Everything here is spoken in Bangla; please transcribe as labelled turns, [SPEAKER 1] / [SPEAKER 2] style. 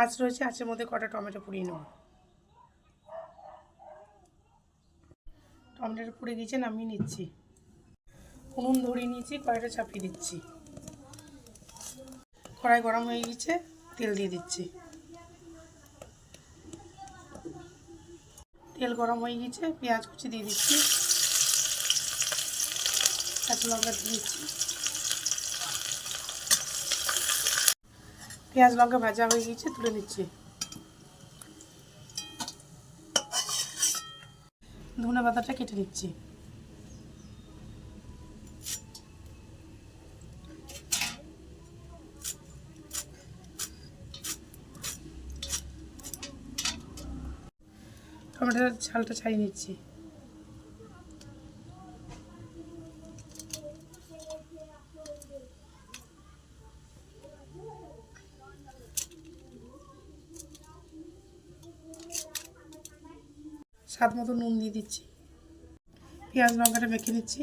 [SPEAKER 1] আঁচ রয়েছে, আঁচের মধ্যে কটা টমেটো পুড়িয়ে নেব। টমেটোটা পুড়ে গিয়েছে, নামিয়ে নিচ্ছি। উনুন ধরিয়ে নিয়েছি, কড়াইটা চাপিয়ে দিচ্ছি। কড়াই গরম হয়ে গেছে, তেল দিয়ে দিচ্ছি। তেল গরম হয়ে গেছে, পেঁয়াজ কুচি দিয়ে দিচ্ছি, কাঁচা লঙ্কা দিয়ে দিচ্ছি। পেঁয়াজ লঙ্কা ভাজা হয়ে গেছে, তুলে নিচ্ছি। ধনে পাতাটা কেটে নিচ্ছি। টমেটোর ছালটা ছাড়িয়ে নিচ্ছি। স্বাদ মতো নুন দিয়ে দিচ্ছি। পেঁয়াজ লঙ্কাটা মেখে নিচ্ছি।